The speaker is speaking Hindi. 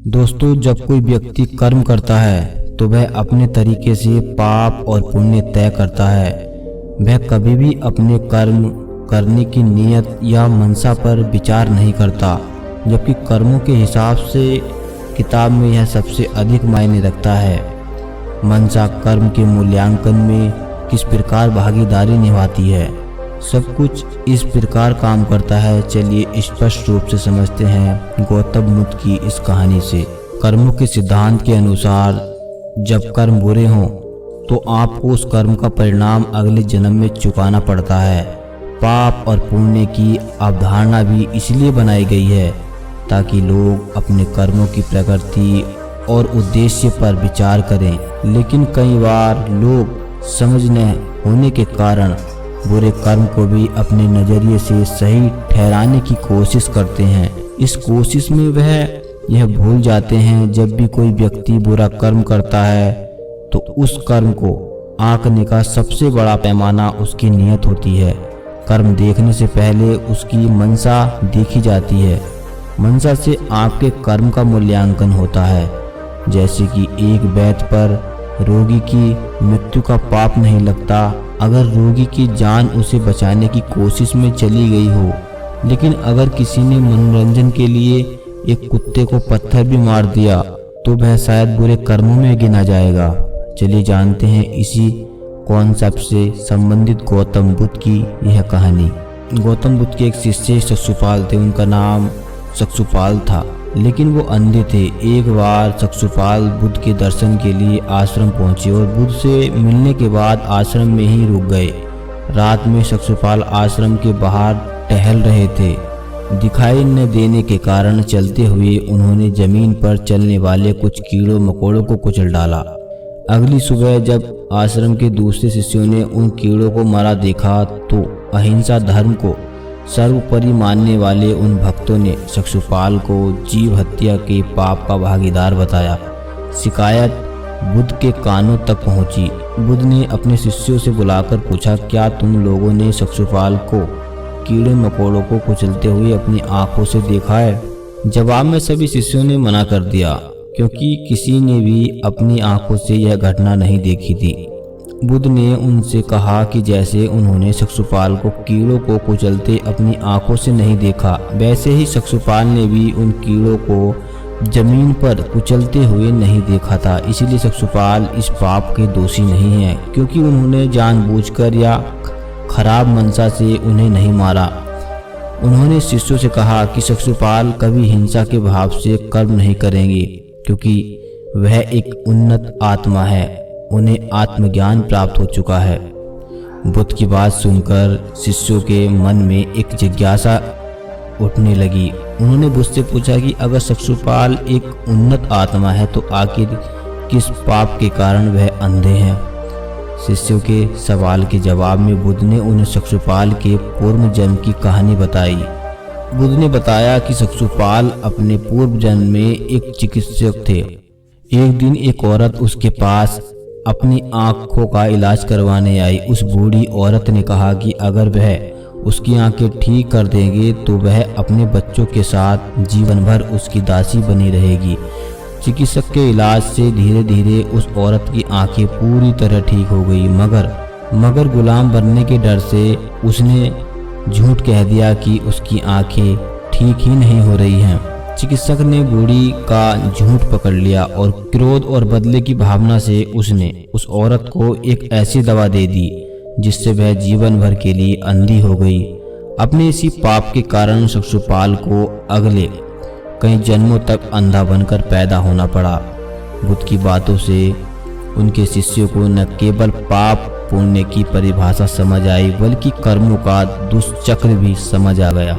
दोस्तों, जब कोई व्यक्ति कर्म करता है तो वह अपने तरीके से पाप और पुण्य तय करता है। वह कभी भी अपने कर्म करने की नियत या मंशा पर विचार नहीं करता, जबकि कर्मों के हिसाब से किताब में यह सबसे अधिक मायने रखता है। मंशा कर्म के मूल्यांकन में किस प्रकार भागीदारी निभाती है, सब कुछ इस प्रकार काम करता है। चलिए स्पष्ट रूप से समझते हैं गौतम बुद्ध की इस कहानी से। कर्मों के सिद्धांत के अनुसार जब कर्म बुरे हों तो आपको उस कर्म का परिणाम अगले जन्म में चुकाना पड़ता है। पाप और पुण्य की अवधारणा भी इसलिए बनाई गई है ताकि लोग अपने कर्मों की प्रकृति और उद्देश्य पर विचार करें। लेकिन कई बार लोग समझ न होने के कारण बुरे कर्म को भी अपने नज़रिए से सही ठहराने की कोशिश करते हैं। इस कोशिश में वह यह भूल जाते हैं जब भी कोई व्यक्ति बुरा कर्म करता है तो उस कर्म को आंकने का सबसे बड़ा पैमाना उसकी नियत होती है। कर्म देखने से पहले उसकी मंशा देखी जाती है। मंशा से आपके कर्म का मूल्यांकन होता है। जैसे कि एक वैद्य पर रोगी की मृत्यु का पाप नहीं लगता अगर रोगी की जान उसे बचाने की कोशिश में चली गई हो, लेकिन अगर किसी ने मनोरंजन के लिए एक कुत्ते को पत्थर भी मार दिया तो वह शायद बुरे कर्मों में गिना जाएगा। चलिए जानते हैं इसी कॉन्सेप्ट से संबंधित गौतम बुद्ध की यह कहानी। गौतम बुद्ध के एक शिष्य चक्षुपाल थे। उनका नाम चक्षुपाल था, लेकिन वो अंधे थे। एक बार चक्षुपाल बुद्ध के दर्शन के लिए आश्रम पहुंचे और बुद्ध से मिलने के बाद आश्रम में ही रुक गए। रात में चक्षुपाल आश्रम के बाहर टहल रहे थे। दिखाई न देने के कारण चलते हुए उन्होंने जमीन पर चलने वाले कुछ कीड़ों मकोड़ों को कुचल डाला। अगली सुबह जब आश्रम के दूसरे शिष्यों ने उन कीड़ों को मरा देखा तो अहिंसा धर्म को सर्वोपरि मानने वाले उन भक्तों ने चक्षुपाल को जीव हत्या के पाप का भागीदार बताया। शिकायत बुद्ध के कानों तक पहुंची। बुद्ध ने अपने शिष्यों से बुलाकर पूछा, क्या तुम लोगों ने चक्षुपाल को कीड़े मकोड़ों को कुचलते हुए अपनी आंखों से देखा है? जवाब में सभी शिष्यों ने मना कर दिया, क्योंकि किसी ने भी अपनी आंखों से यह घटना नहीं देखी थी। बुद्ध ने उनसे कहा कि जैसे उन्होंने चक्षुपाल को कीड़ों को कुचलते अपनी आंखों से नहीं देखा, वैसे ही चक्षुपाल ने भी उन कीड़ों को जमीन पर कुचलते हुए नहीं देखा था। इसीलिए चक्षुपाल इस पाप के दोषी नहीं है, क्योंकि उन्होंने जानबूझकर या खराब मंशा से उन्हें नहीं मारा। उन्होंने शिष्यों से कहा कि चक्षुपाल कभी हिंसा के भाव से कर्म नहीं करेंगे, क्योंकि वह एक उन्नत आत्मा है। उन्हें आत्मज्ञान प्राप्त हो चुका है। बुद्ध की बात सुनकर शिष्यों के मन में एक जिज्ञासा उठने लगी। उन्होंने बुद्ध से पूछा कि अगर चक्षुपाल एक उन्नत आत्मा है तो आखिर किस पाप के कारण वह अंधे हैं? शिष्यों के सवाल के जवाब में बुद्ध ने उन्हें चक्षुपाल के पूर्व जन्म की कहानी बताई। बुद्ध ने बताया कि चक्षुपाल अपने पूर्व जन्म में एक चिकित्सक थे। एक दिन एक औरत उसके पास अपनी आंखों का इलाज करवाने आई। उस बूढ़ी औरत ने कहा कि अगर वह उसकी आंखें ठीक कर देंगे तो वह अपने बच्चों के साथ जीवन भर उसकी दासी बनी रहेगी। चिकित्सक के इलाज से धीरे धीरे उस औरत की आंखें पूरी तरह ठीक हो गई, मगर गुलाम बनने के डर से उसने झूठ कह दिया कि उसकी आंखें ठीक ही नहीं हो रही हैं। चिकित्सक ने बूढ़ी का झूठ पकड़ लिया और क्रोध और बदले की भावना से उसने उस औरत को एक ऐसी दवा दे दी जिससे वह जीवन भर के लिए अंधी हो गई। अपने इसी पाप के कारण चक्षुपाल को अगले कई जन्मों तक अंधा बनकर पैदा होना पड़ा। बुद्ध की बातों से उनके शिष्यों को न केवल पाप पुण्य की परिभाषा समझ आई, बल्कि कर्मों का दुष्चक्र भी समझ आ गया।